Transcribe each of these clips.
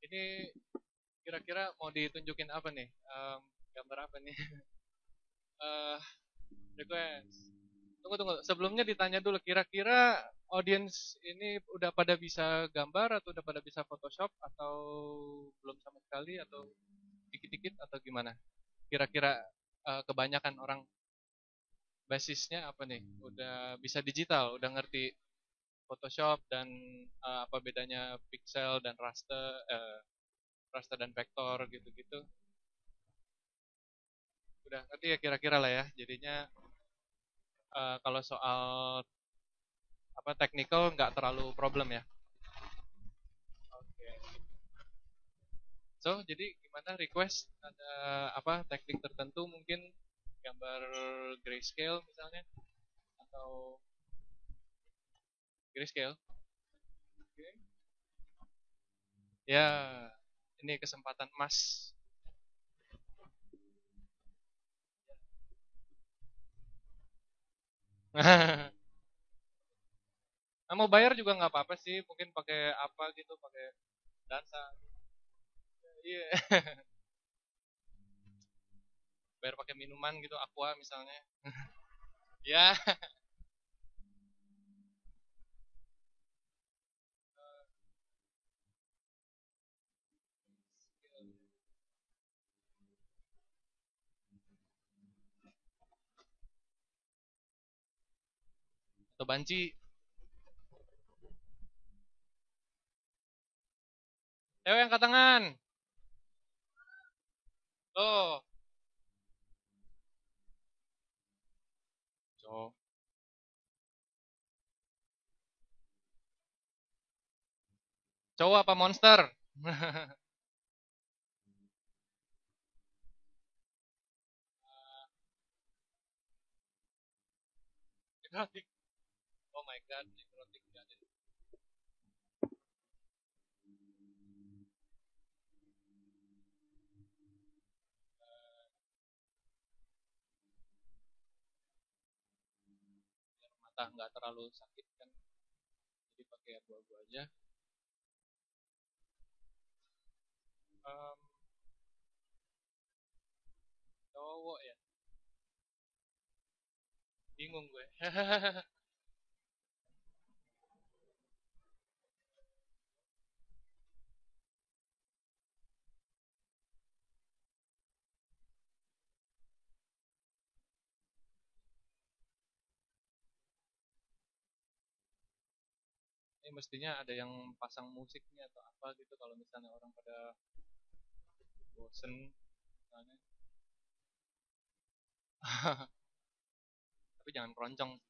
Ini kira-kira mau ditunjukin apa nih? Gambar apa nih? Eh, Request. Tunggu, tunggu. Sebelumnya ditanya dulu, kira-kira audiens ini udah pada bisa gambar atau udah pada bisa Photoshop atau belum sama sekali atau dikit-dikit atau gimana? Kira-kira kebanyakan orang basisnya apa nih? Udah bisa digital, udah ngerti Photoshop dan apa bedanya pixel dan raster dan vektor gitu-gitu. Udah ngerti ya kira-kira lah ya. Jadinya kalau soal apa technical nggak terlalu problem ya. Oke. So, jadi gimana request ada apa teknik tertentu mungkin gambar grayscale misalnya atau grayscale. Oke. Ya, ini kesempatan emas. Nah, mau bayar juga nggak apa-apa sih, mungkin pakai apa gitu, pakai dansa. Iya, bayar pakai minuman gitu, aqua misalnya. Ya, atau banci. Cewek angkat tangan. Loh, so, cowok apa monster? Nekrotik. Oh my god, nekrotik gak ada. Biar mata nggak terlalu sakit kan, jadi pakai abu-abu aja. Em, Cowok ya, bingung gue. Ini mestinya ada yang pasang musiknya atau apa gitu kalau misalnya orang pada bosen misalnya. Tapi jangan keroncong.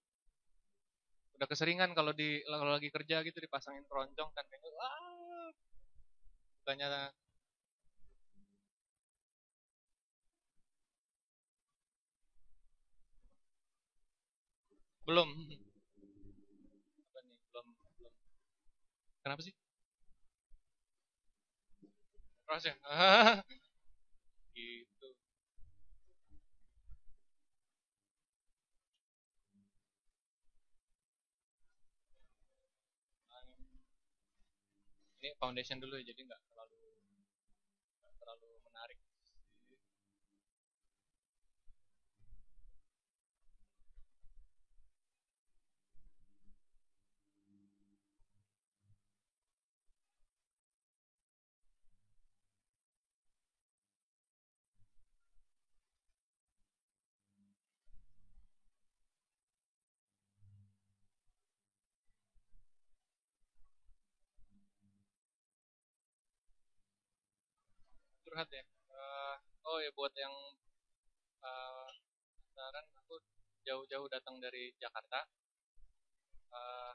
Udah keseringan kalau lagi kerja gitu dipasangin keroncong kan kayak wah, bukannya belum apa nih belum kenapa sih keras ya. Gitu. Ini foundation dulu ya jadi nggak terlalu menarik. Curhat ya. Oh ya buat yang penasaran aku jauh-jauh datang dari Jakarta, eh,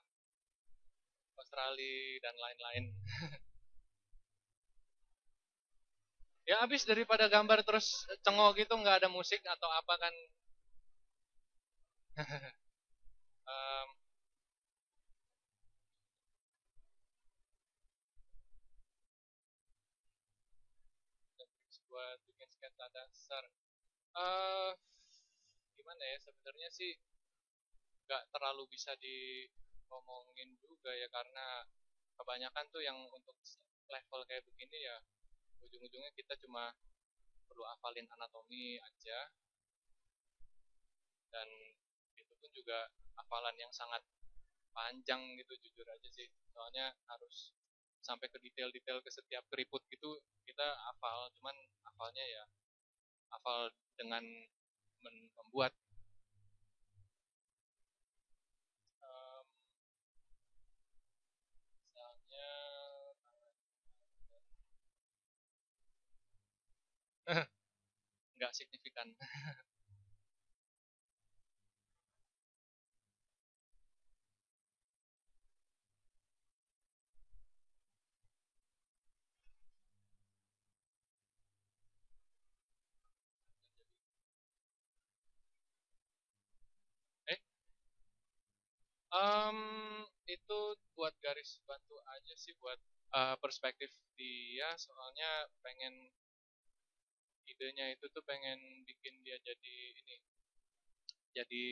Australia dan lain-lain. Ya habis daripada gambar terus cengok gitu nggak ada musik atau apa kan. Em, buat bikin sketsa dasar. eh Gimana ya sebenarnya sih nggak terlalu bisa diomongin juga ya karena kebanyakan tuh yang untuk level kayak begini ya ujung-ujungnya kita cuma perlu hafalin anatomi aja, dan itu pun juga hafalan yang sangat panjang gitu jujur aja sih, soalnya harus sampai ke detail-detail ke setiap keriput gitu kita hafal, cuman hafalnya ya hafal dengan membuat um, misalnya nggak signifikan. eh um, itu buat garis bantu aja sih, buat perspektif dia, soalnya pengen idenya itu tuh pengen bikin dia jadi ini, jadi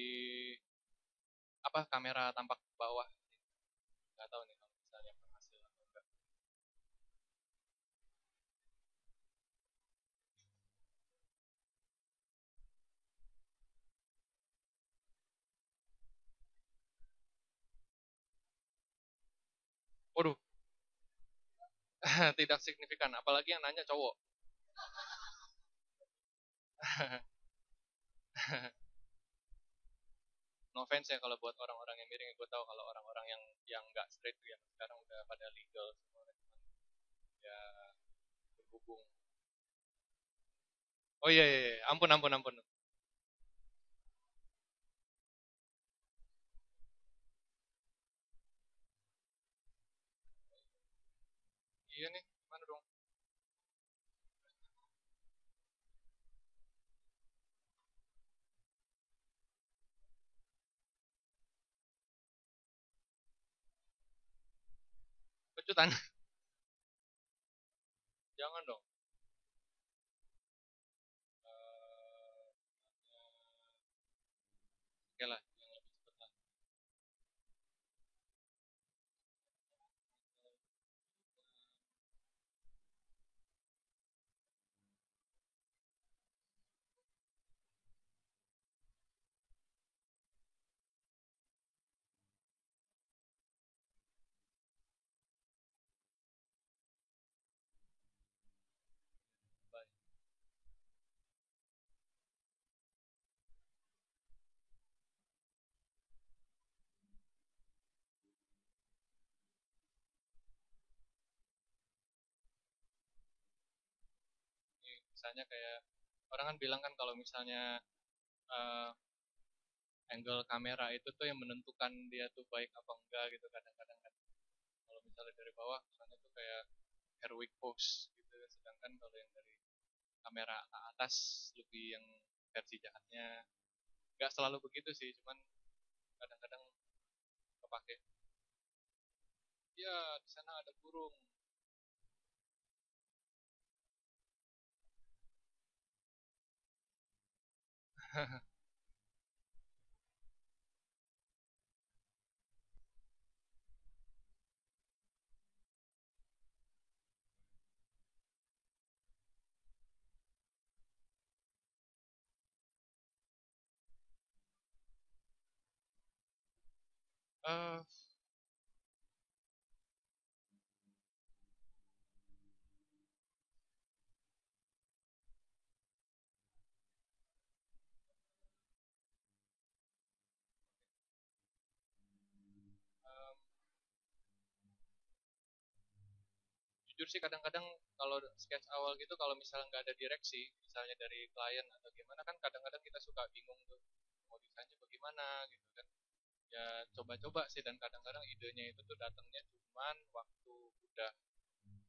apa, kamera tampak bawah. Nggak tahu nih kalau misalnya berhasil atau enggak. Waduh, tidak signifikan, apalagi yang nanya cowok. No offense ya kalau buat orang-orang yang miring, gue tahu kalau orang-orang yang nggak straight tuh yang sekarang udah pada legal semua, ya berhubung. Oh iya, iya, iya. Ampun, ampun, ampun. Iya nih, mana dong? Pecutan. Jangan dong. Eh, Oke lah, yang lebih cepet lah. Baik. Ini misalnya kayak orang kan bilang kan kalau misalnya eh, angle kamera itu tuh yang menentukan dia tuh baik apa enggak gitu kadang-kadang kan. Kalau misalnya dari bawah misalnya tuh kayak heroic pose gitu, sedangkan kalau yang dari kamera ke atas lebih yang versi jahatnya. Nggak selalu begitu sih, cuman kadang-kadang kepake. Ya, di sana ada burung. Eh, em, Jujur sih kadang-kadang kalau sketch awal gitu kalau misalnya nggak ada direksi, misalnya dari klien atau gimana kan kadang-kadang kita suka bingung tuh mau desainnya bagaimana gitu kan. Ya coba-coba sih, dan kadang-kadang idenya itu tuh datangnya cuman waktu udah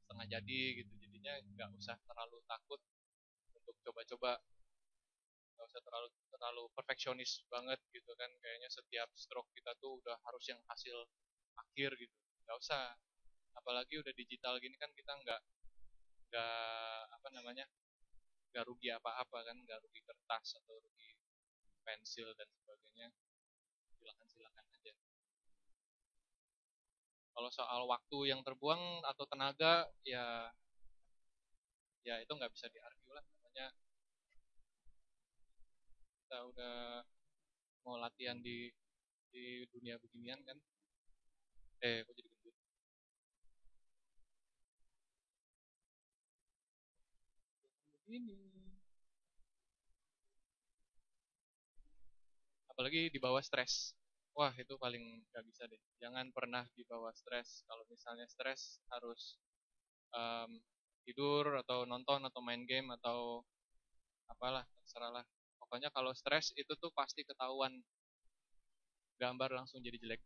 setengah jadi gitu, jadinya nggak usah terlalu takut untuk coba-coba, nggak usah terlalu terlalu perfeksionis banget gitu kan, kayaknya setiap stroke kita tuh udah harus yang hasil akhir gitu, nggak usah. Apalagi udah digital gini kan kita nggak apa namanya, nggak rugi apa-apa kan, nggak rugi kertas atau rugi pensil dan sebagainya, silakan silakan aja. Kalau soal waktu yang terbuang atau tenaga, ya itu nggak bisa di-argue lah. Namanya kita udah mau latihan di dunia beginian kan. Kok jadi gendut? Ini. Apalagi di bawah stres. Wah, itu paling nggak bisa deh. Jangan pernah di bawah stres. Kalau misalnya stres harus em, tidur atau nonton atau main game atau apalah, terserah lah. Pokoknya kalau stres itu tuh pasti ketahuan, gambar langsung jadi jelek.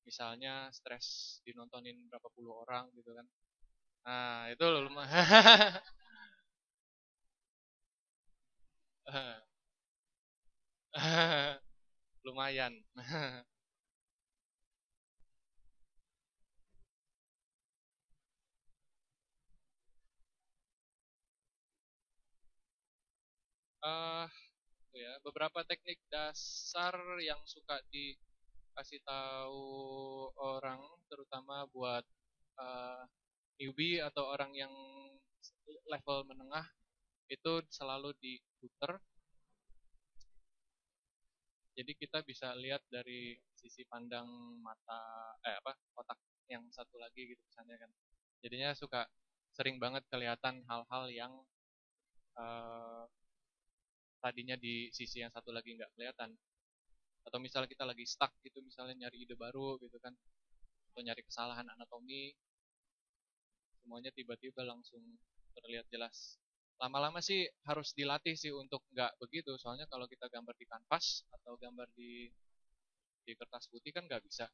Misalnya stres dinontonin berapa puluh orang gitu kan. Nah, itu lumayan. Lumayan. eh ya, beberapa teknik dasar yang suka dikasih tahu orang, terutama buat eh, newbie atau orang yang level menengah, itu selalu diputer. Jadi kita bisa lihat dari sisi pandang mata, otak yang satu lagi gitu misalnya kan. Jadinya suka sering banget kelihatan hal-hal yang eh, tadinya di sisi yang satu lagi nggak kelihatan. Atau misalnya kita lagi stuck gitu, misalnya nyari ide baru gitu kan, atau nyari kesalahan anatomi, semuanya tiba-tiba langsung terlihat jelas. Lama-lama sih harus dilatih sih untuk nggak begitu, soalnya kalau kita gambar di kanvas atau gambar di kertas putih kan nggak bisa.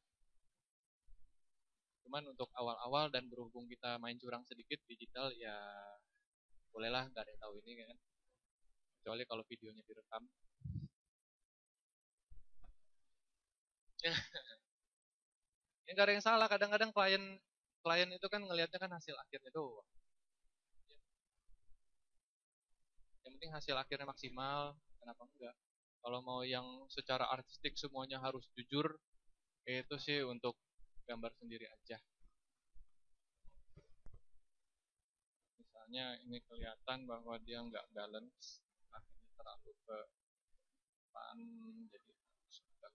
Cuman untuk awal-awal dan berhubung kita main curang sedikit digital, ya bolehlah, nggak ada yang tahu ini kan. Kecuali kalau videonya direkam. Ya nggak ada yang salah, kadang-kadang klien klien itu kan ngelihatnya kan hasil akhirnya doang. Yang penting hasil akhirnya maksimal, kenapa enggak? Kalau mau yang secara artistik semuanya harus jujur, itu sih untuk gambar sendiri aja. Misalnya ini kelihatan bahwa dia nggak balance, akhirnya terlalu ke depan, jadi harus agak.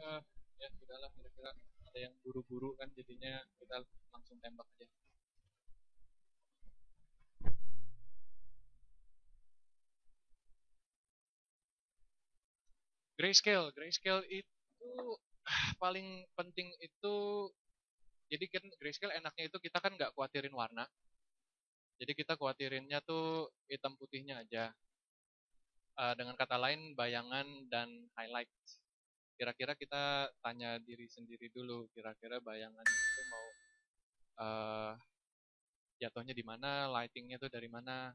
Eh, ya sudahlah, kira-kira ada yang buru-buru kan, jadinya kita langsung tembak aja. Grayscale itu paling penting itu, jadi kan grayscale enaknya itu kita kan nggak khawatirin warna, jadi kita khawatirinnya tuh hitam putihnya aja. Dengan kata lain bayangan dan highlight. Kira-kira kita tanya diri sendiri dulu, kira-kira bayangan itu mau uh, jatuhnya di mana, lightingnya tuh dari mana.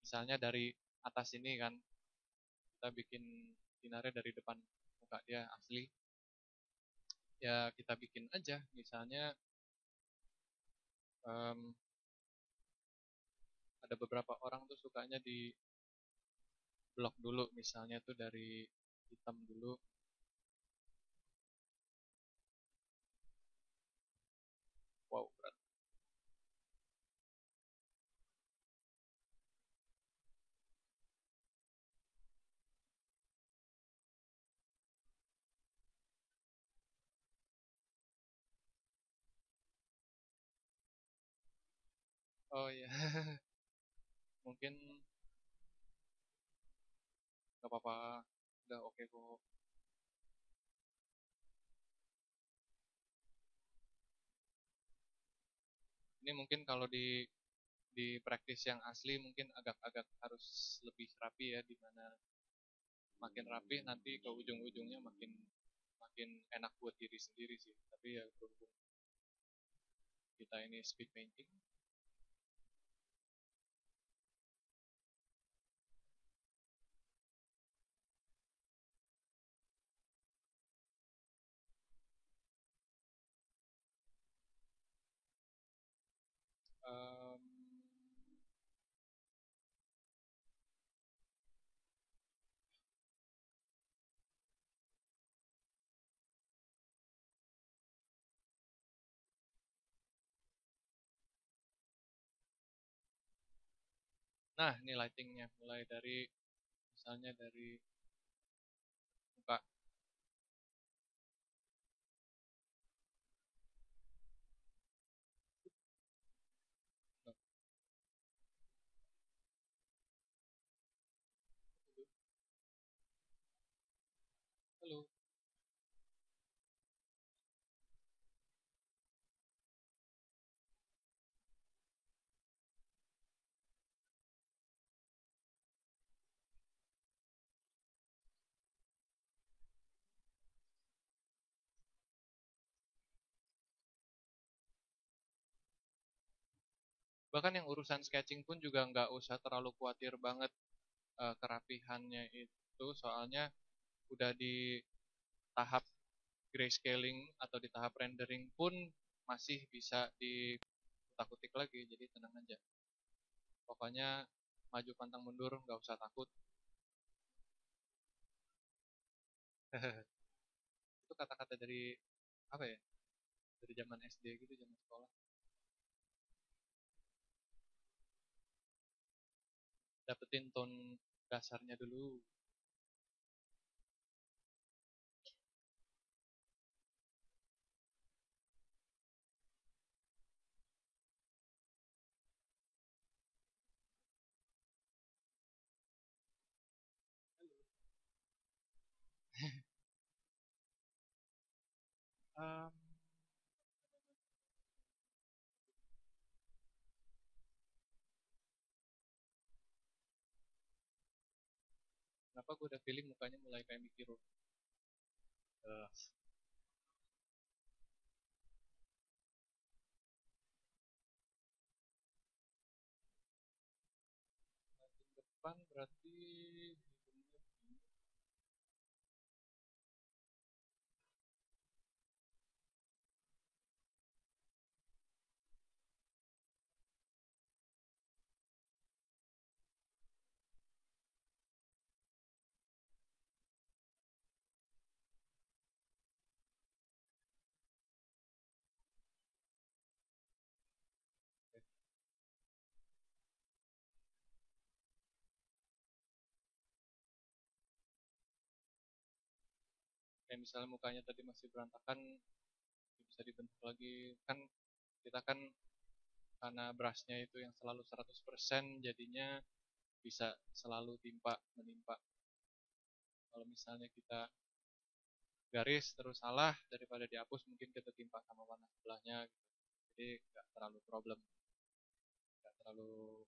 Misalnya dari atas ini kan, kita bikin sinarnya dari depan muka dia asli, ya kita bikin aja. Misalnya um, ada beberapa orang tuh sukanya di blok dulu, misalnya tuh dari hitam dulu. Wow, berat. Oh iya, mungkin nggak apa-apa, udah oke kok. Ini mungkin kalau di praktis yang asli mungkin agak-agak harus lebih rapi ya, dimana makin rapi nanti ke ujung-ujungnya makin makin enak buat diri sendiri sih. Tapi ya berhubung kita ini speed painting, Nah, ini lightingnya mulai dari misalnya dari muka. Halo. Bahkan yang urusan sketching pun juga nggak usah terlalu khawatir banget kerapihannya itu, soalnya udah di tahap grayscaling atau di tahap rendering pun masih bisa dikutak-kutik lagi, jadi tenang aja. Pokoknya maju pantang mundur, nggak usah takut. Itu kata-kata dari apa ya? Dari zaman SD gitu, zaman sekolah. Dapetin tone dasarnya dulu. Um, Kenapa gue udah feeling mukanya mulai kayak mikir. Uh, Depan berarti kayak misalnya mukanya tadi masih berantakan, bisa dibentuk lagi. Kan kita kan karena brushnya itu yang selalu 100%, jadinya bisa selalu timpa menimpa. Kalau misalnya kita garis terus salah, daripada dihapus mungkin kita timpa sama warna sebelahnya gitu. Jadi nggak terlalu problem, nggak terlalu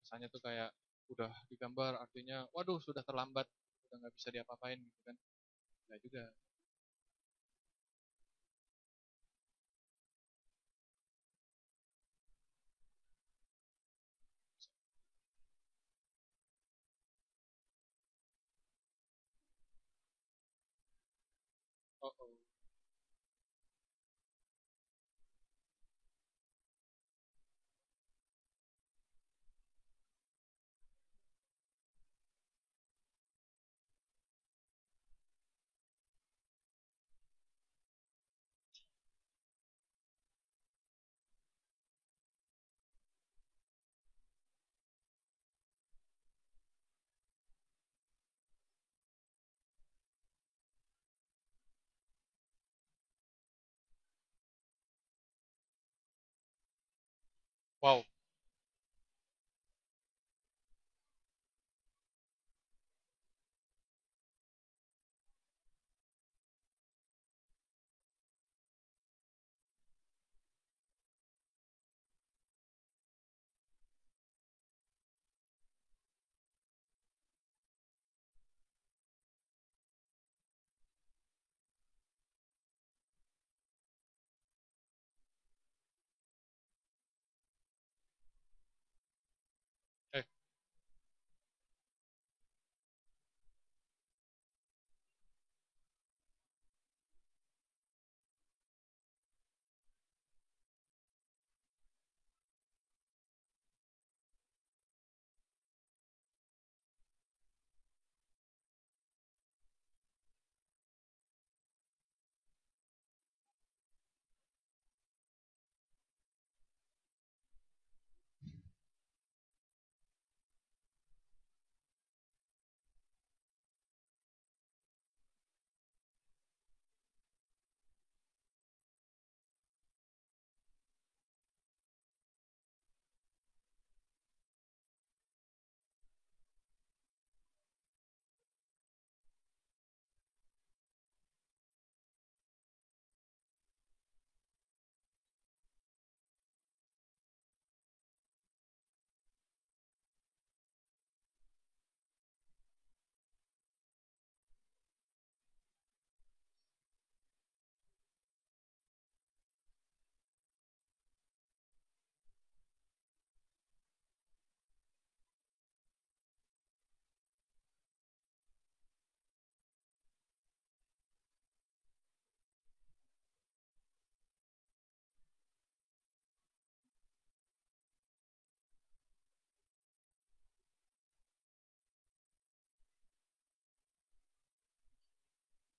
kesannya tuh kayak udah digambar artinya waduh sudah terlambat, udah nggak bisa diapa-apain gitu kan. Nggak juga. Oh, oh. Wow.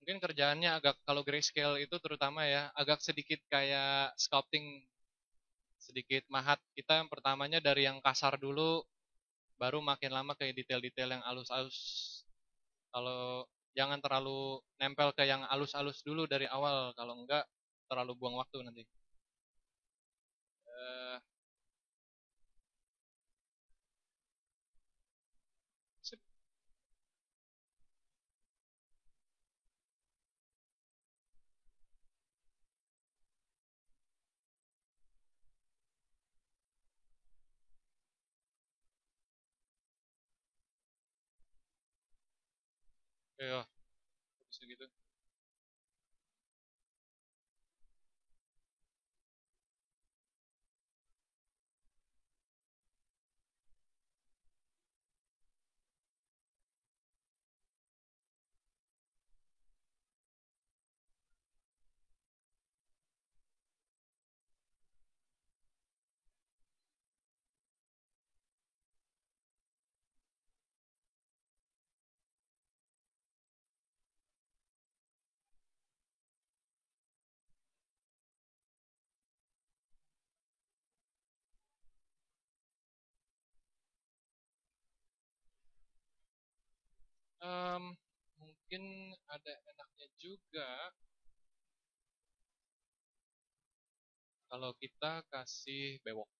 Mungkin kerjaannya agak kalau grayscale itu terutama ya agak sedikit kayak sculpting, sedikit mahat. Kita yang pertamanya dari yang kasar dulu, baru makin lama ke detail-detail yang halus-halus. Kalau jangan terlalu nempel ke yang halus-halus dulu dari awal, kalau enggak terlalu buang waktu nanti. Eh, sip. Ya, bisa gitu. Em, Mungkin ada enaknya juga kalau kita kasih bewok.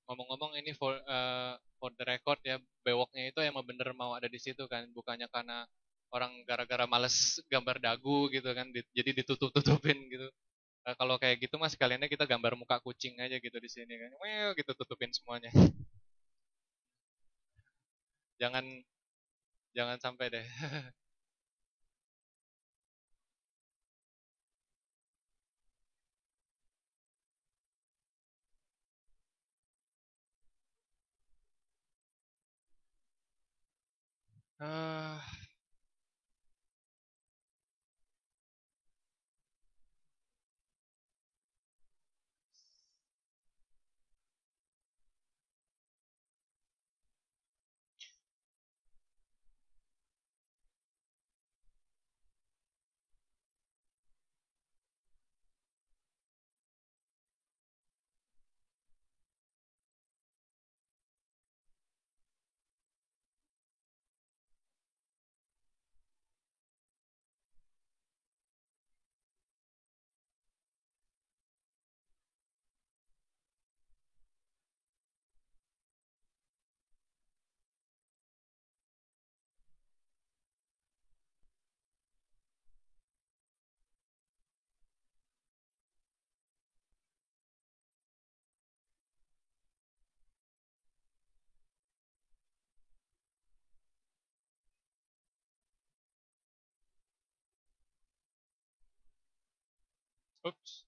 Ngomong-ngomong ini for the record ya, bewoknya itu emang bener mau ada di situ kan, bukannya karena orang gara-gara males gambar dagu gitu kan, jadi ditutup-tutupin gitu. Kalau kayak gitu mas sekaliannya kita gambar muka kucing aja gitu di sini kan, well gitu tutupin semuanya. Jangan jangan sampai deh. Eh, Ups.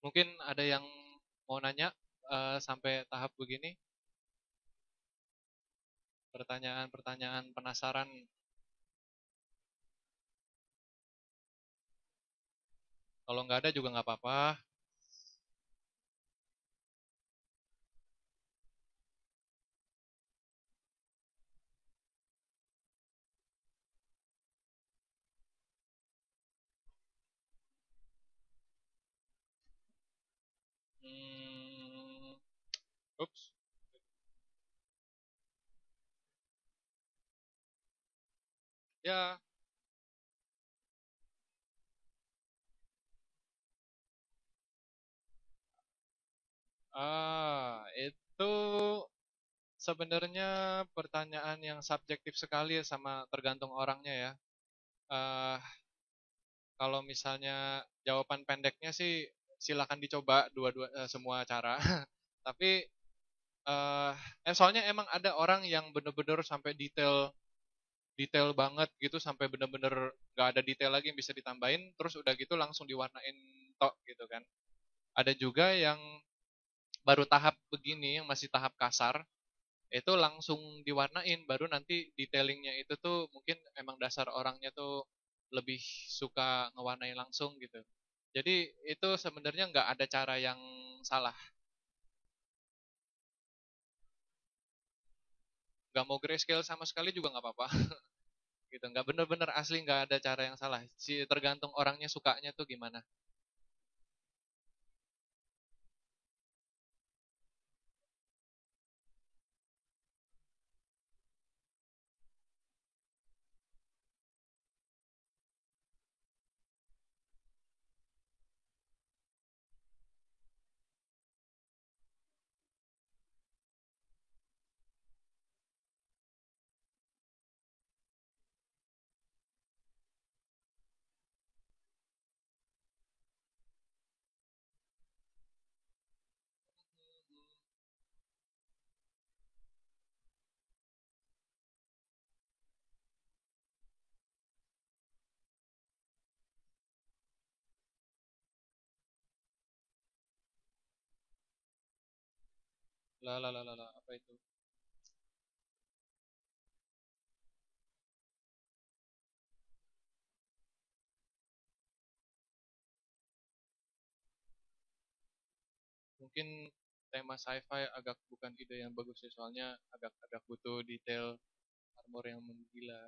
Mungkin ada yang mau nanya sampai tahap begini, pertanyaan-pertanyaan penasaran. Kalau nggak ada juga nggak apa-apa. Hmm, ups. Ya, itu sebenarnya pertanyaan yang subjektif sekali ya, sama tergantung orangnya ya. Eh, Kalau misalnya jawaban pendeknya sih silakan dicoba dua-dua semua cara. Tapi soalnya emang ada orang yang bener-bener sampai detail detail banget gitu sampai bener-bener nggak ada detail lagi yang bisa ditambahin terus udah gitu langsung diwarnain tok gitu kan. Ada juga yang baru tahap begini yang masih tahap kasar itu langsung diwarnain baru nanti detailingnya itu tuh mungkin emang dasar orangnya tuh lebih suka ngewarnain langsung gitu. Jadi itu sebenarnya nggak ada cara yang salah. Nggak mau grayscale sama sekali juga nggak apa-apa. Gitu, nggak bener-bener asli nggak ada cara yang salah. Si tergantung orangnya sukanya tuh gimana. Lah lah lah lah lah, apa itu? mungkin tema sci-fi agak bukan ide yang bagus ya, soalnya agak butuh detail armor yang menggila.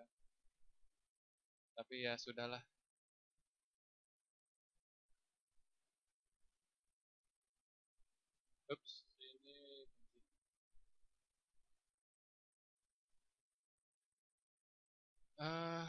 Tapi ya sudahlah. Ups, ini eh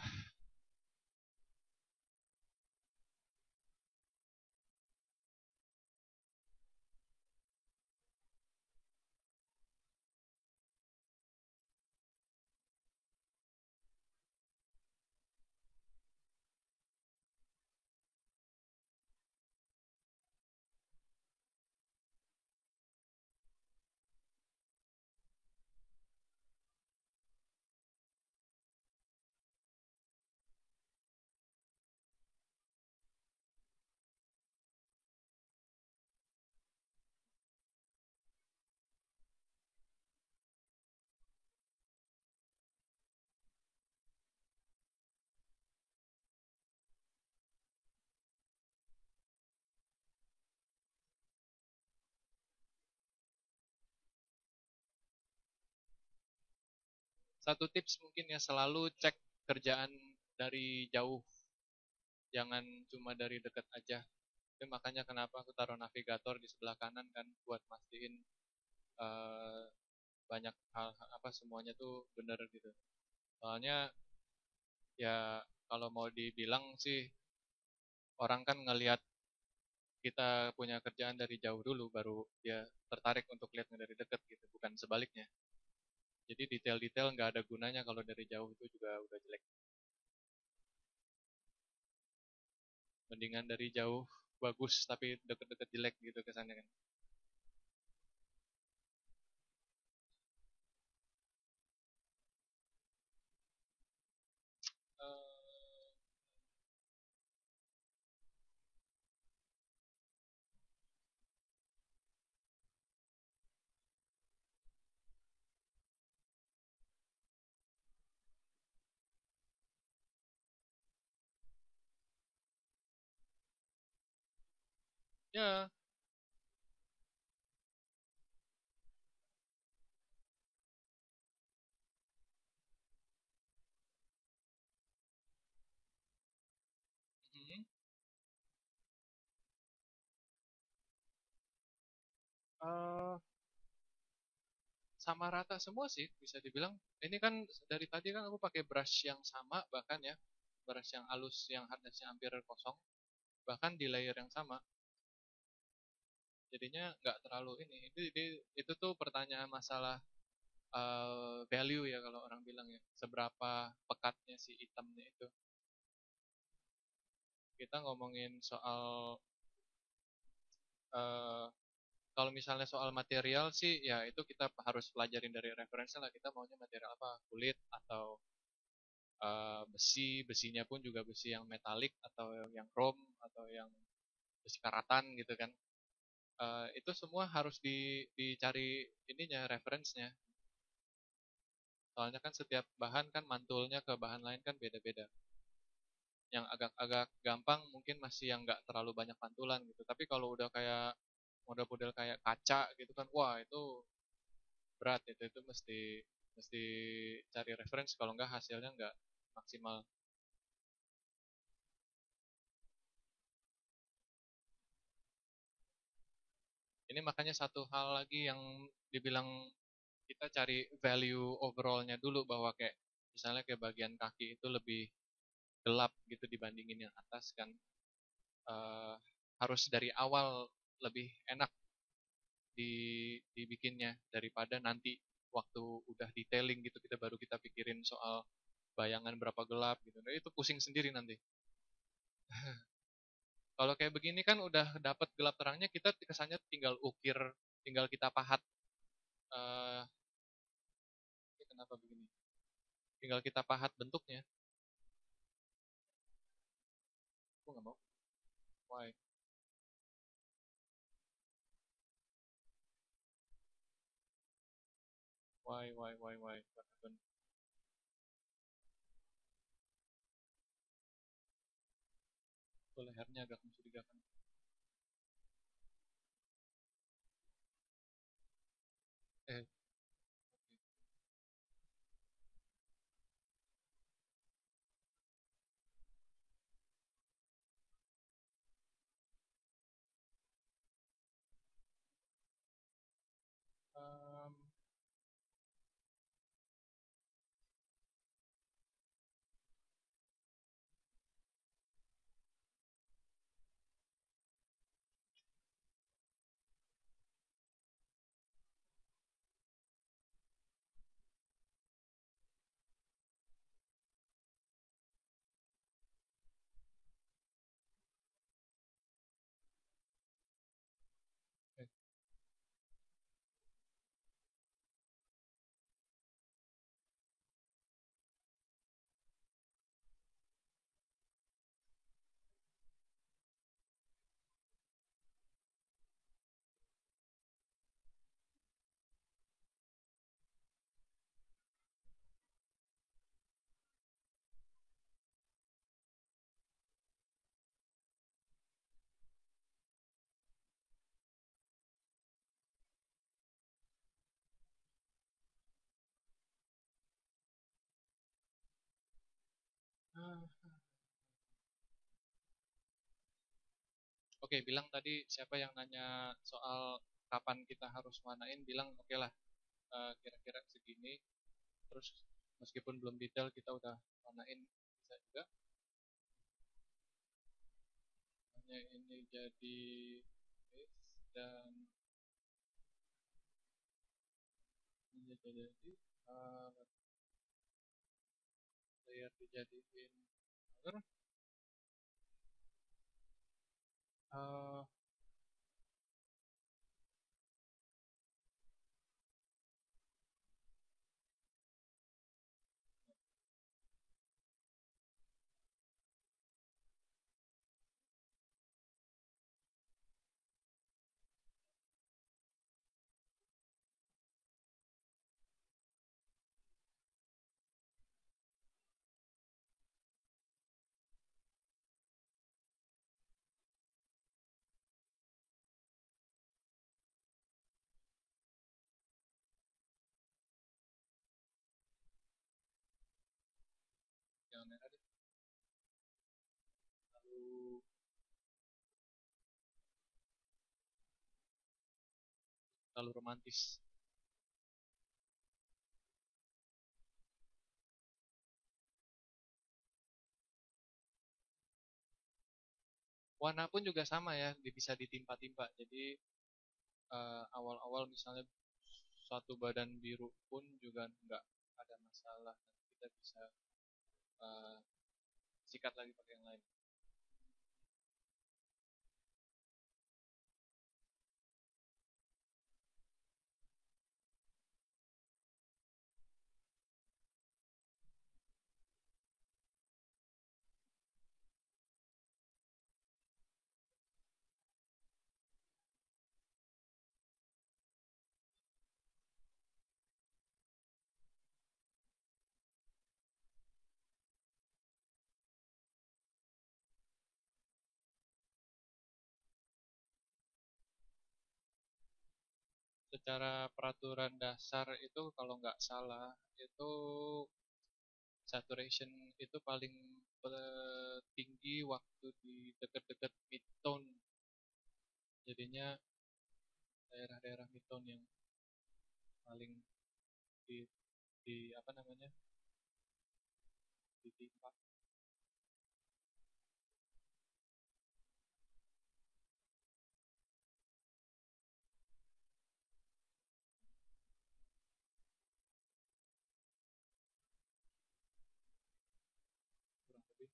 satu tips mungkin ya, selalu cek kerjaan dari jauh, jangan cuma dari dekat aja. Itu makanya kenapa aku taruh navigator di sebelah kanan kan, buat mastiin eh, banyak hal apa semuanya tuh bener gitu. Soalnya ya kalau mau dibilang sih, orang kan ngelihat kita punya kerjaan dari jauh dulu baru dia tertarik untuk lihatnya dari dekat gitu, bukan sebaliknya. Jadi detail-detail nggak ada gunanya kalau dari jauh, itu juga udah jelek. Mendingan dari jauh bagus tapi deket-deket jelek gitu kesannya kan. Eh, ya, mhm. Eh, sama rata semua sih bisa dibilang. Ini kan dari tadi kan aku pakai brush yang sama, bahkan ya brush yang halus yang hardnessnya hampir kosong, bahkan di layer yang sama. Jadinya nggak terlalu ini. Itu tuh pertanyaan masalah value ya kalau orang bilang ya. Seberapa pekatnya si itemnya itu. Kita ngomongin soal eh, kalau misalnya soal material sih ya itu kita harus pelajarin dari referensi lah, kita maunya material apa, kulit atau besi, besinya pun juga besi yang metalik atau yang chrome atau yang besi karatan gitu kan. Itu semua harus dicari ininya referensinya. Soalnya kan setiap bahan kan mantulnya ke bahan lain kan beda-beda. Yang agak-agak gampang mungkin masih yang nggak terlalu banyak pantulan gitu. Tapi kalau udah kayak model-model kayak kaca gitu kan, wah itu berat, itu mesti mesti cari referensi, kalau nggak hasilnya nggak maksimal. Ini makanya satu hal lagi yang dibilang kita cari value overallnya dulu, bahwa kayak misalnya kayak bagian kaki itu lebih gelap gitu dibandingin yang atas kan. Eh, Harus dari awal lebih enak dibikinnya daripada nanti waktu udah detailing gitu kita baru kita pikirin soal bayangan berapa gelap gitu. Nah, itu pusing sendiri nanti. Kalau kayak begini kan udah dapat gelap terangnya, kita kesannya tinggal ukir, tinggal kita pahat. eh Ini kenapa begini? Tinggal kita pahat bentuknya. Aku nggak mau. Why? Why? What happened? Tuh lehernya agak mencurigakan. Oke, bilang tadi siapa yang nanya soal kapan kita harus manain, bilang oke lah, kira-kira segini. Terus meskipun belum detail kita udah manain, bisa juga. Hanya ini jadi base dan ini jadi uh, layer dijadiin color. Uh, yang merah deh. Lalu terlalu romantis. Warna pun juga sama ya, bisa ditimpa-timpa. Jadi awal-awal misalnya satu badan biru pun juga nggak ada masalah. Nanti kita bisa uh, sikat lagi pakai yang lain. Secara peraturan dasar itu kalau nggak salah itu saturation itu paling tinggi waktu di dekat-dekat midtone. Jadinya daerah-daerah midtone yang paling di, di apa namanya ditimpa kurang lebih.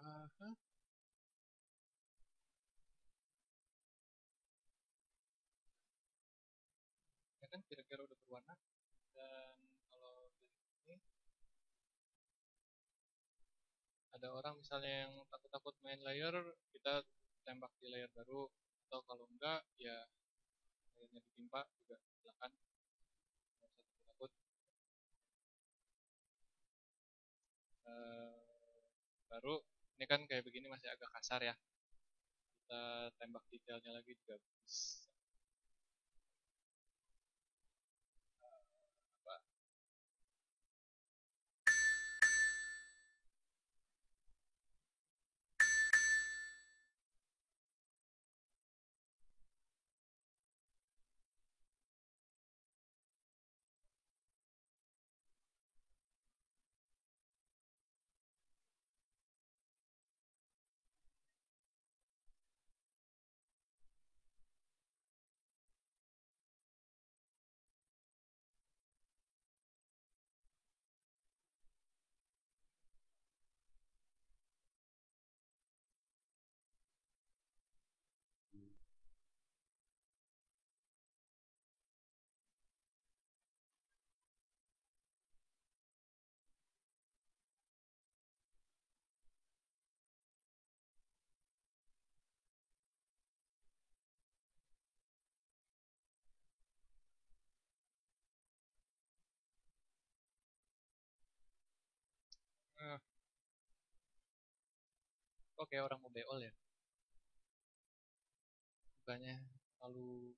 Aha, ya kan kira-kira udah berwarna. Dan kalau dari ini ada orang misalnya yang takut-takut main layer, kita tembak di layer baru, atau kalau enggak ya layernya ditimpa juga silakan, nggak usah takut-takut. Eh, baru ini kan kayak begini masih agak kasar ya, kita tembak detailnya lagi juga bisa. Apa, Kok kayak orang mau beol ya? Bukannya lalu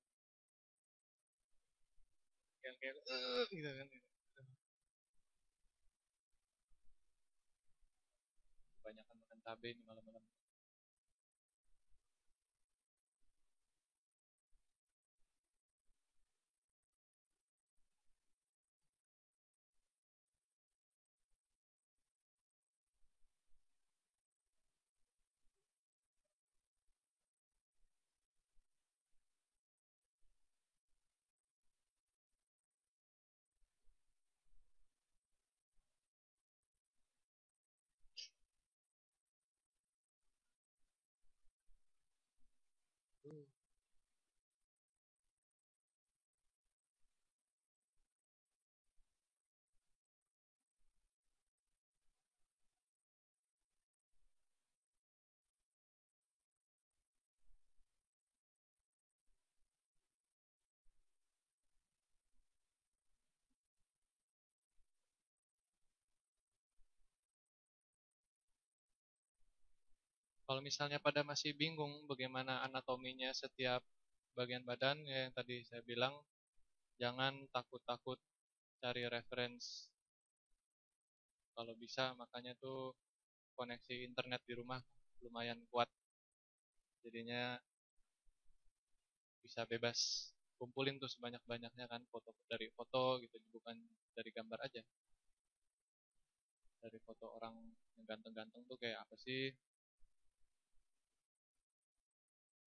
kayak gitu kan. Kebanyakan makan cabai nih malam-malam. Uh, Kalau misalnya pada masih bingung bagaimana anatominya setiap bagian badan, ya yang tadi saya bilang, jangan takut-takut cari reference. Kalau bisa, makanya tuh koneksi internet di rumah lumayan kuat. Jadinya bisa bebas kumpulin tuh sebanyak-banyaknya kan foto dari foto gitu, bukan dari gambar aja. Dari foto orang yang ganteng-ganteng tuh kayak apa sih?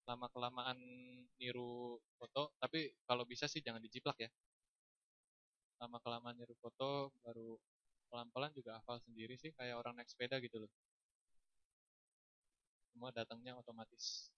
Lama-kelamaan niru foto, tapi kalau bisa sih jangan dijiplak ya. Lama-kelamaan niru foto, baru pelan-pelan juga hafal sendiri sih, kayak orang naik sepeda gitu loh. Semua datangnya otomatis.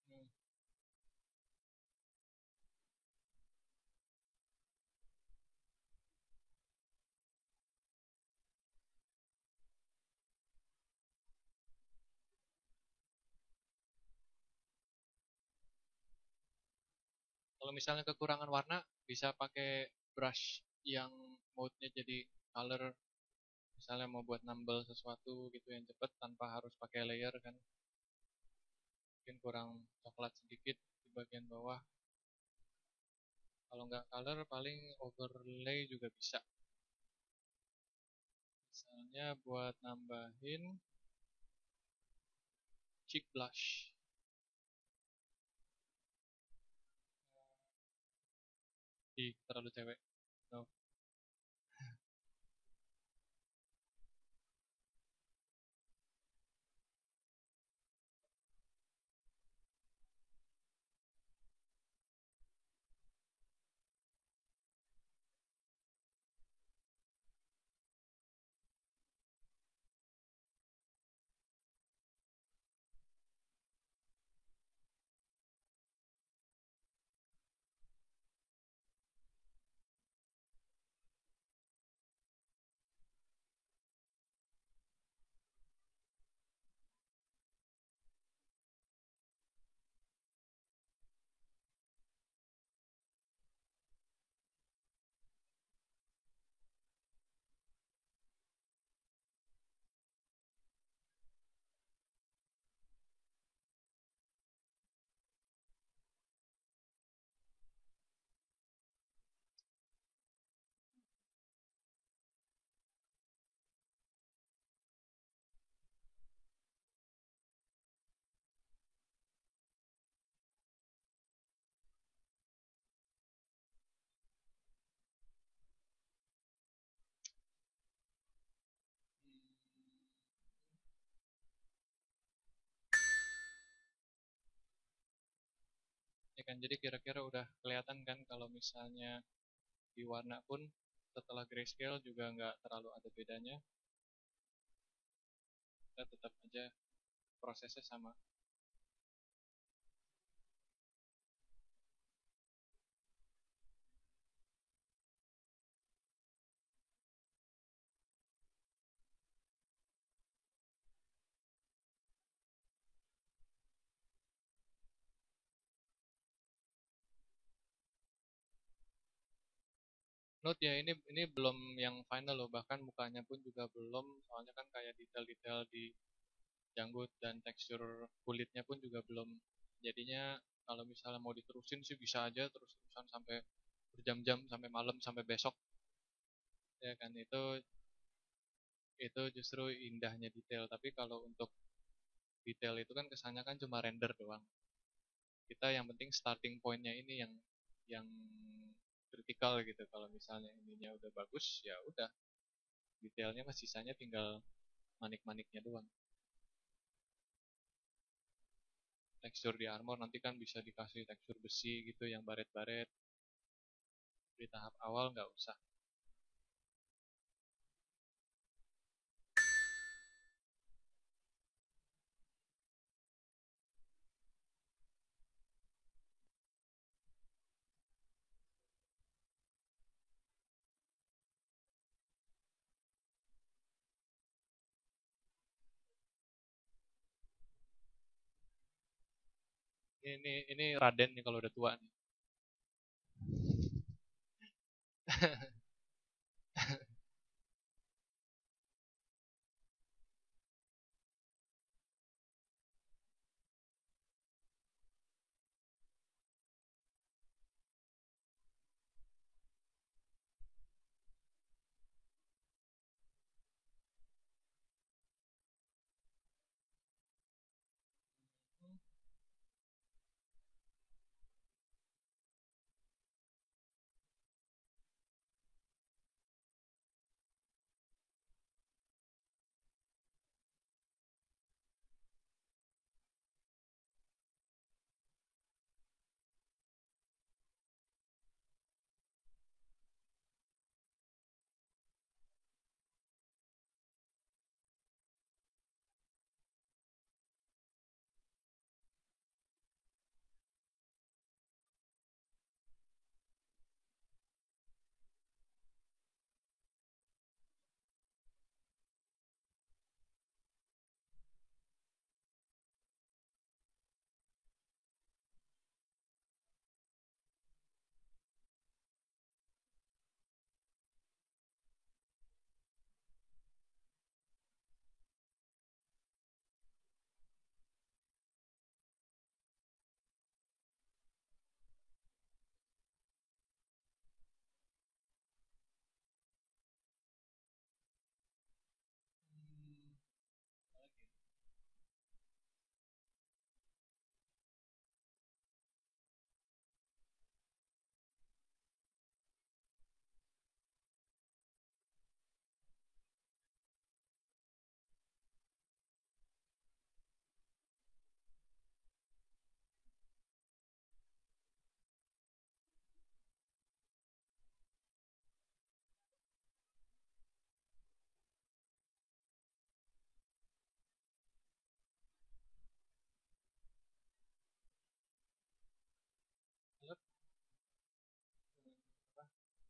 Hmm. Kalau misalnya kekurangan warna, bisa pakai brush yang mode-nya jadi color. Misalnya mau buat nambel sesuatu gitu yang cepet tanpa harus pakai layer kan. Mungkin kurang coklat sedikit di bagian bawah. Kalau nggak color paling overlay juga bisa. Misalnya buat nambahin cheek blush. Terlalu cewek. No. Ya kan, jadi kira-kira udah kelihatan kan kalau misalnya di warna pun setelah grayscale juga nggak terlalu ada bedanya. Kita tetap aja prosesnya sama. Note ya, ini belum yang final loh, bahkan mukanya pun juga belum, soalnya kan kayak detail-detail di janggut dan tekstur kulitnya pun juga belum. Jadinya kalau misalnya mau diterusin sih bisa aja terus-terusan sampai berjam-jam, sampai malam, sampai besok. Ya kan, itu justru indahnya detail. Tapi kalau untuk detail itu kan kesannya kan cuma render doang. Kita yang penting starting pointnya ini yang kritikal gitu. Kalau misalnya ininya udah bagus, ya udah, detailnya mah sisanya tinggal manik-maniknya doang. Tekstur di armor nanti kan bisa dikasih tekstur besi gitu yang baret-baret. Di tahap awal nggak usah. Ini Raden nih kalau udah tua nih.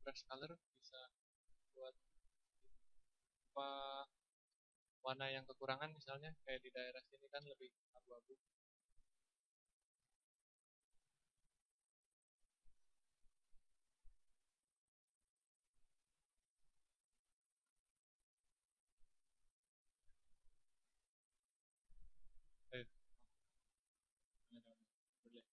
contrast color bisa buat apa warna yang kekurangan misalnya kayak di daerah sini kan lebih abu-abu. Eh, boleh.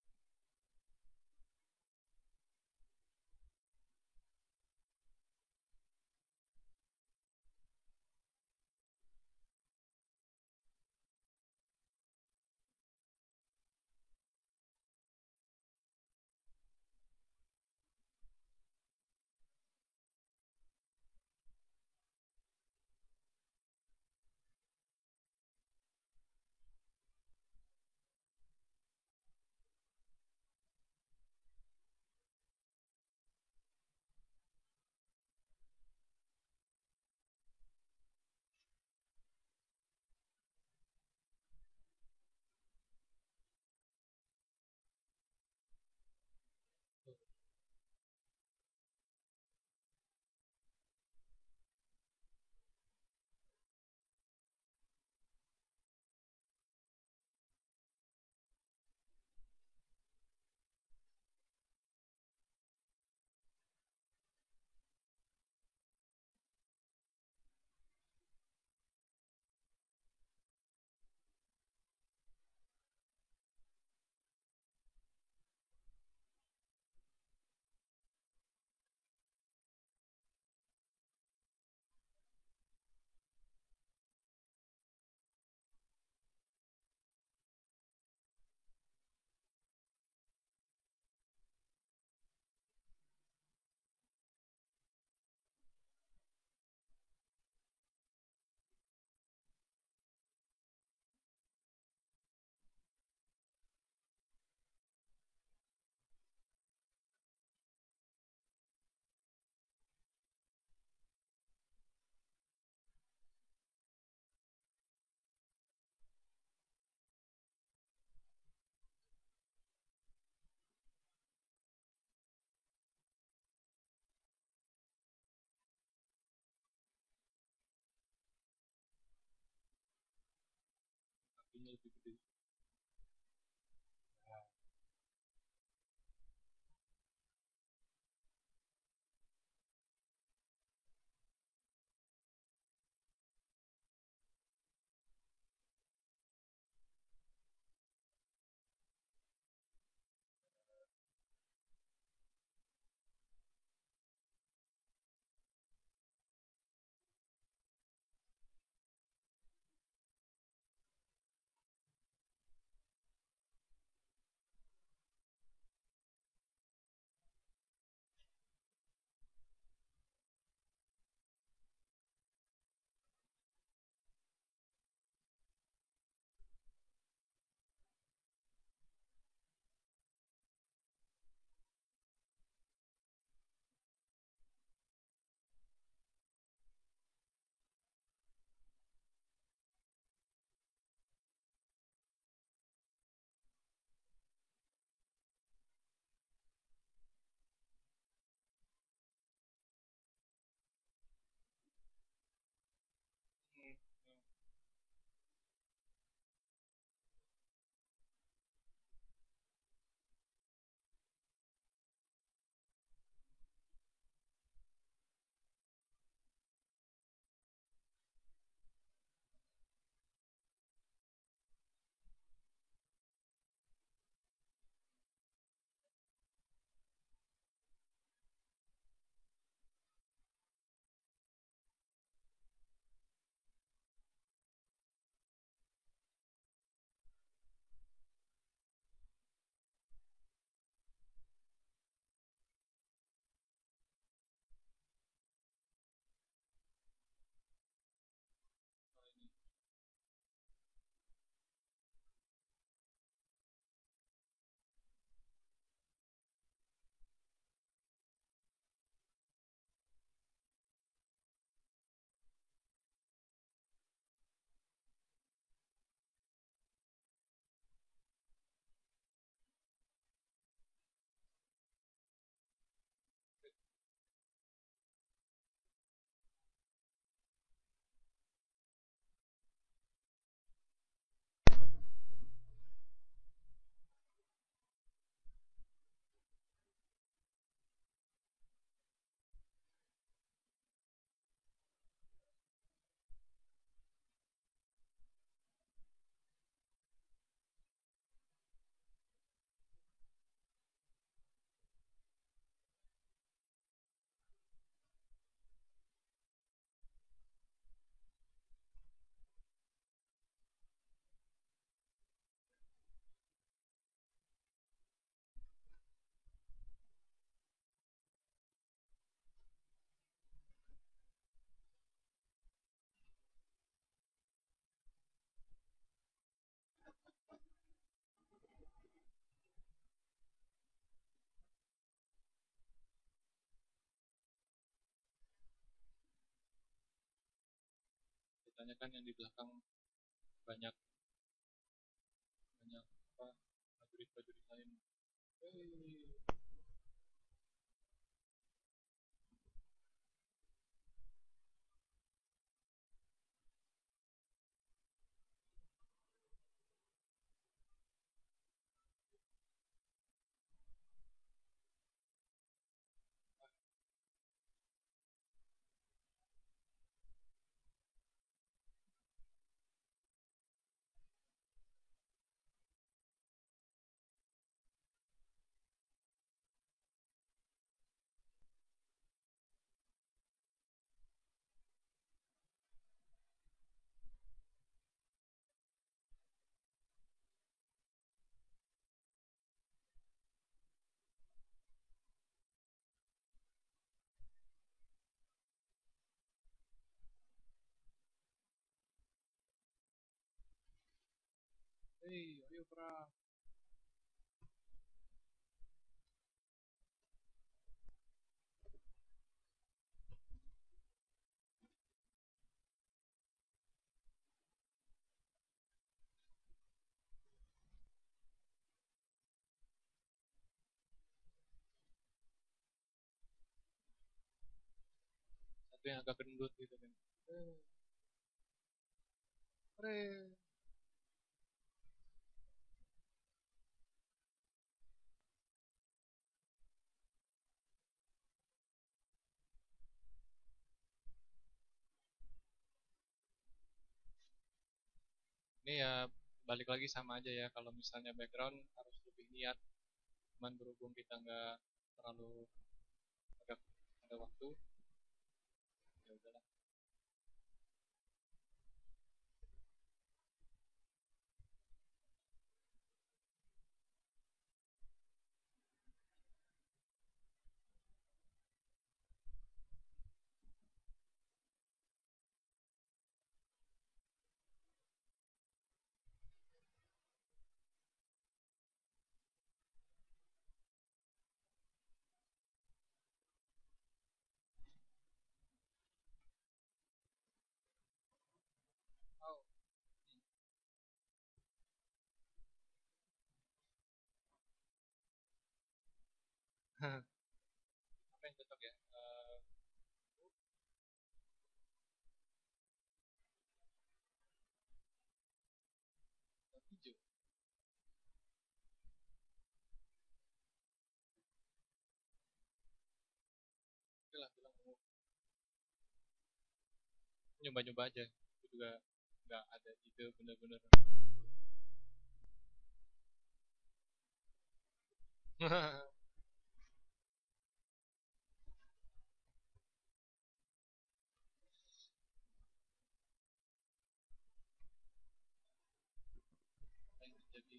Kakinya lebih gede. biasanya kan yang di belakang banyak banyak apa prajurit-prajurit lain. Hei, hei, ayo perang. Satu yang agak gendut gitu kan. Keren. Ini ya balik lagi sama aja ya, kalau misalnya background harus lebih niat, cuman berhubung kita nggak terlalu ada ada waktu, ya udahlah. Oh. Apa yang cocok ya? Hijau. Oke lah, bilang mau nyoba-nyoba aja. Aku juga nggak ada ide bener-bener. Apa yang terjadi?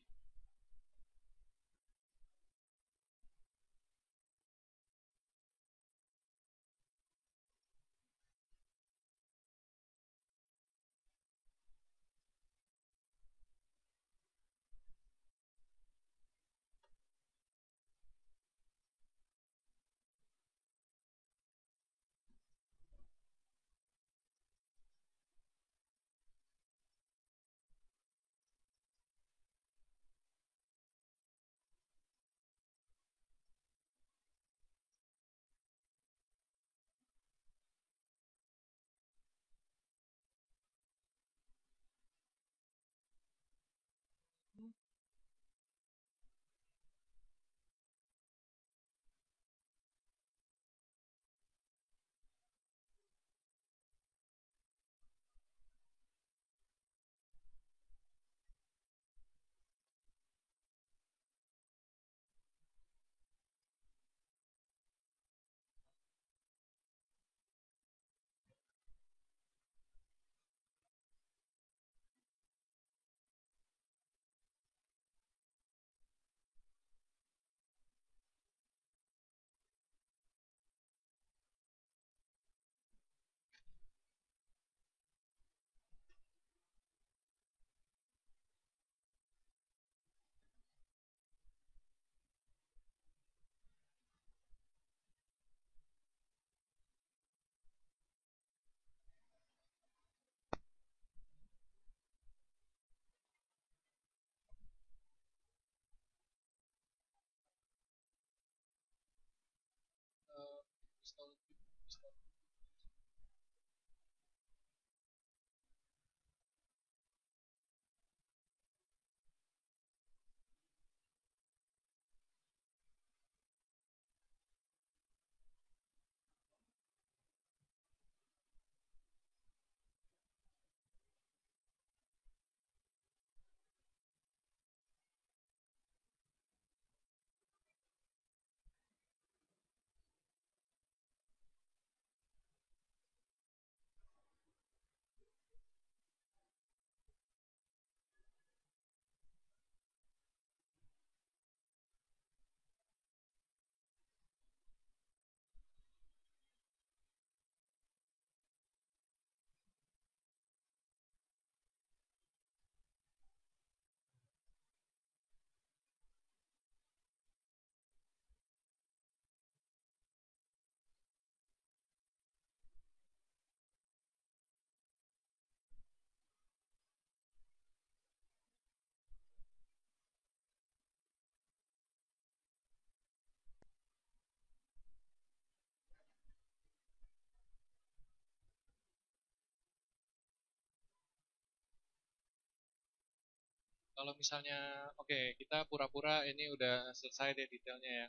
Kalau misalnya, oke, kita pura-pura ini udah selesai deh detailnya ya.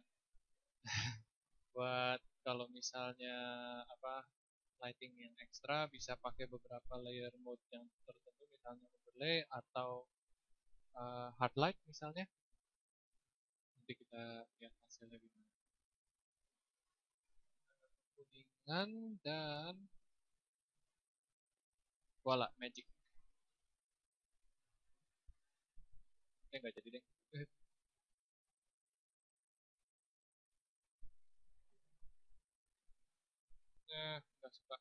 Buat kalau misalnya apa lighting yang ekstra bisa pakai beberapa layer mode yang tertentu, misalnya overlay atau hard light misalnya. Nanti kita lihat hasilnya gimana. Kuningan dan voila, magic. Nggak jadi deh. Nggak suka.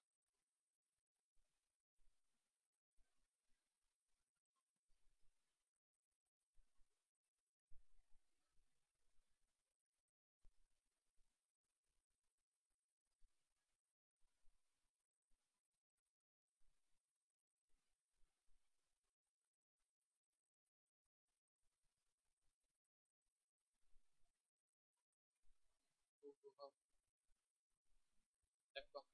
Tembak.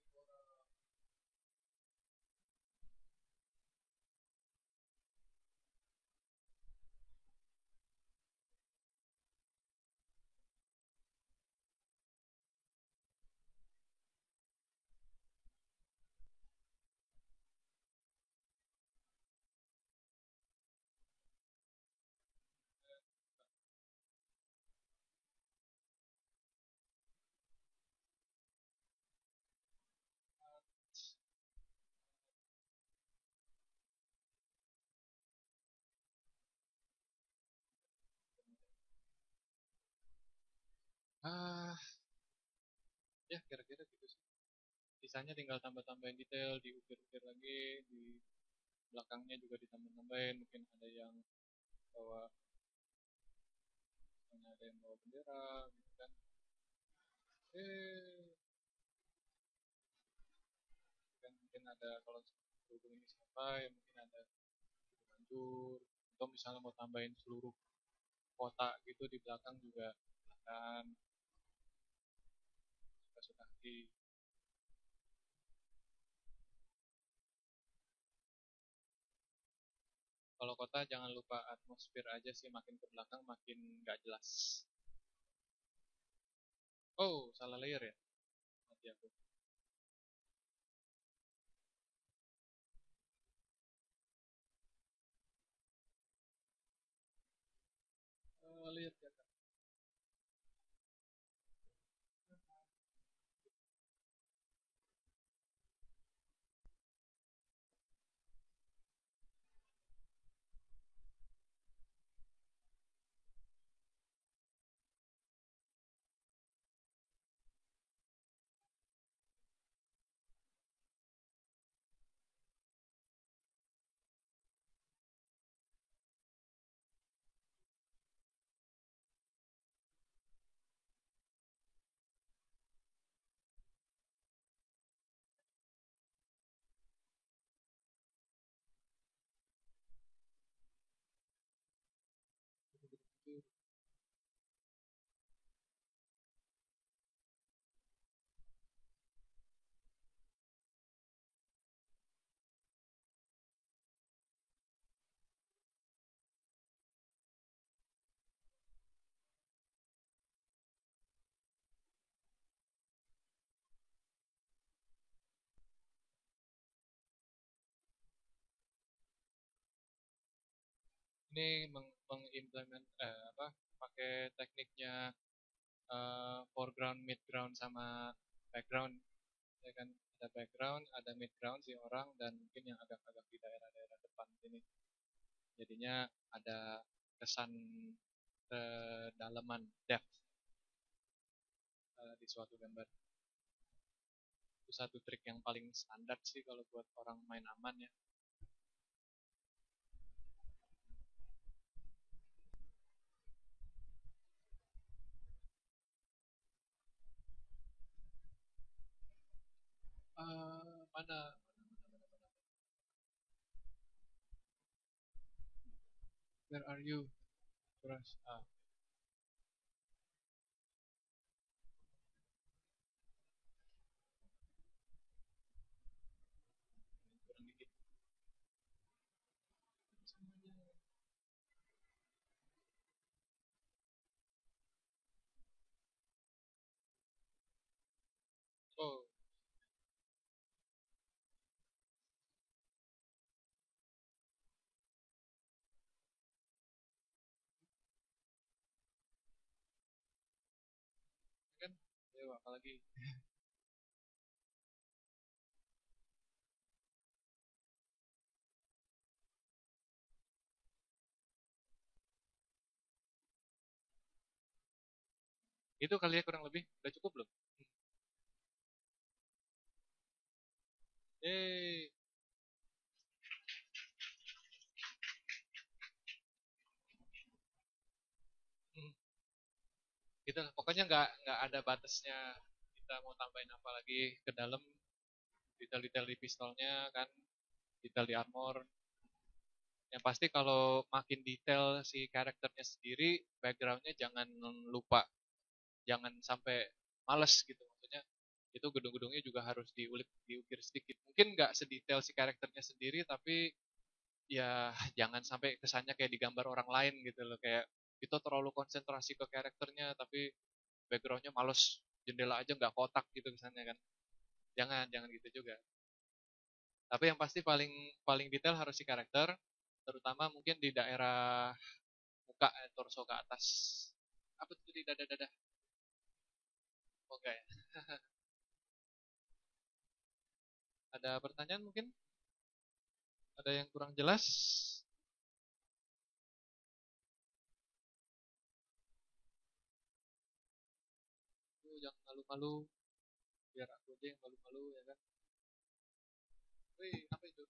Ah, ya kira-kira gitu sih. Sisanya tinggal tambah-tambahin detail, diukir-ukir lagi, di belakangnya juga ditambah-tambahin. Mungkin ada yang bawa, misalnya ada yang bawa bendera, gitu kan. Eh, kan mungkin ada kalau berhubung ini siapa, ya mungkin ada hancur. Atau misalnya mau tambahin seluruh kota gitu di belakang juga silakan, suka-suka hati. Kalau kota jangan lupa atmosfer aja sih, makin ke belakang makin nggak jelas. Oh, salah layer ya? Mati aku. Layer ya. Ini mengimplement apa pakai tekniknya foreground, midground sama background, ya kan, ada background, ada midground si orang, dan mungkin yang agak-agak di daerah-daerah depan sini. Jadinya ada kesan kedalaman, depth di suatu gambar. Itu satu trik yang paling standar sih kalau buat orang main aman ya. Mana, where are you? Terus, kurang dikit. apalagi. Itu kali ya kurang lebih. Udah cukup belum? Eh, gitu lah. Pokoknya nggak ada batasnya. Kita mau tambahin apa lagi ke dalam, detail-detail di pistolnya kan, detail di armor. Yang pasti kalau makin detail si karakternya sendiri, backgroundnya jangan lupa, jangan sampai males gitu. Maksudnya itu gedung-gedungnya juga harus diukir sedikit. Mungkin nggak sedetail si karakternya sendiri, tapi ya jangan sampai kesannya kayak digambar orang lain gitu loh. Kayak kita terlalu konsentrasi ke karakternya, tapi backgroundnya males, jendela aja nggak kotak gitu kesannya kan. Jangan gitu juga. Tapi yang pasti paling paling detail harus si karakter, terutama mungkin di daerah muka, torso ke atas. Apa tuh di dada-dada? Oh enggak ya? Ada pertanyaan mungkin? Ada yang kurang jelas? Jangan malu-malu, biar aku aja yang malu-malu ya kan. Wih, apa itu?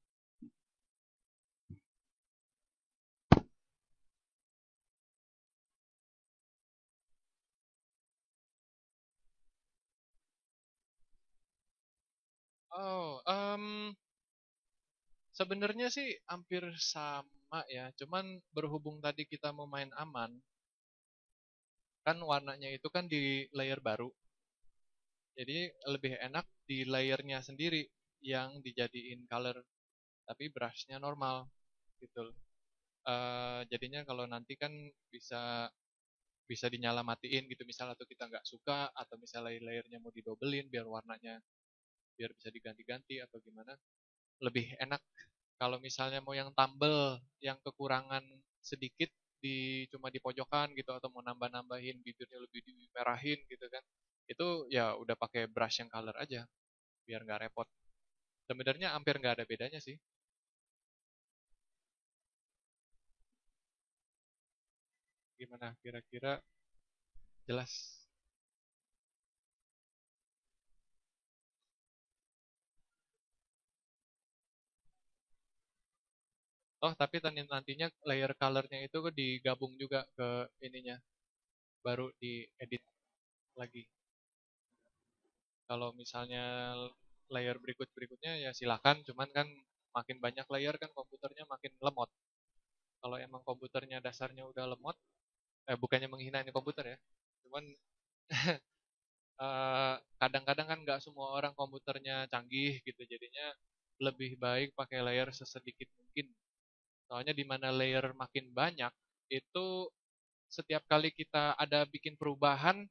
Oh, sebenarnya sih hampir sama ya. Cuman berhubung tadi kita mau main aman, kan warnanya itu kan di layer baru. Jadi lebih enak di layernya sendiri yang dijadiin color, tapi brushnya normal gitu. Jadinya kalau nanti kan bisa bisa dinyala matiin gitu misalnya, atau kita nggak suka, atau misalnya layernya mau didobelin biar warnanya biar bisa diganti-ganti atau gimana, lebih enak kalau misalnya mau yang tumble, yang kekurangan sedikit di cuma di pojokan gitu, atau mau nambah-nambahin bibirnya lebih dimerahin gitu kan, itu ya udah pakai brush yang color aja biar nggak repot. Sebenarnya hampir nggak ada bedanya sih. Gimana kira-kira, jelas? Oh, tapi nantinya layer colornya itu digabung juga ke ininya, baru diedit lagi. Kalau misalnya layer berikutnya ya silakan, cuman kan makin banyak layer kan komputernya makin lemot. Kalau emang komputernya dasarnya udah lemot, bukannya menghina ini komputer ya, cuman kadang-kadang kan nggak semua orang komputernya canggih gitu, jadinya lebih baik pakai layer sesedikit mungkin. Soalnya di mana layer makin banyak, itu setiap kali kita ada bikin perubahan,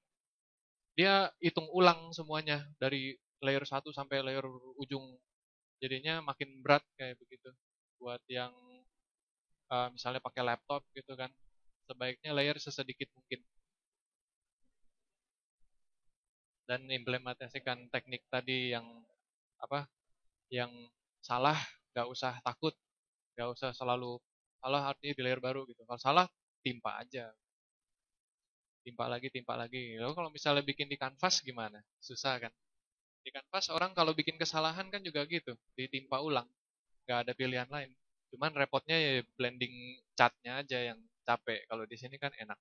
dia hitung ulang semuanya dari layer satu sampai layer ujung. Jadinya makin berat kayak begitu. Buat yang misalnya pakai laptop gitu kan, sebaiknya layer sesedikit mungkin. Dan implementasikan teknik tadi yang apa, yang salah nggak usah takut, nggak usah selalu salah artinya di layer baru gitu. Kalau salah, timpa aja, timpa lagi. Lalu kalau misalnya bikin di kanvas gimana? Susah kan? Di kanvas orang kalau bikin kesalahan kan juga gitu, ditimpa ulang, nggak ada pilihan lain. Cuman repotnya ya blending catnya aja yang capek. Kalau di sini kan enak.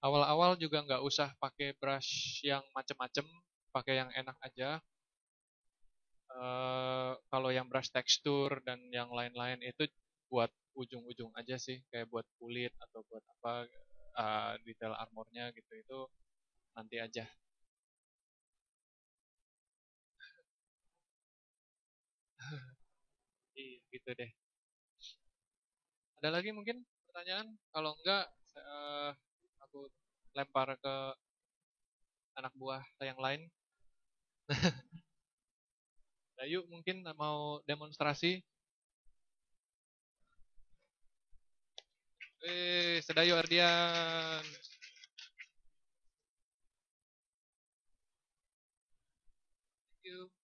Awal-awal juga nggak usah pakai brush yang macem-macem, pakai yang enak aja. Kalau yang brush tekstur dan yang lain-lain itu buat ujung-ujung aja sih, kayak buat kulit atau buat apa, detail armornya gitu, itu nanti aja. Iya, gitu deh. Ada lagi mungkin pertanyaan? Kalau enggak, aku lempar ke anak buah yang lain. Dayu mungkin mau demonstrasi. Sedayu Ardian. Thank you.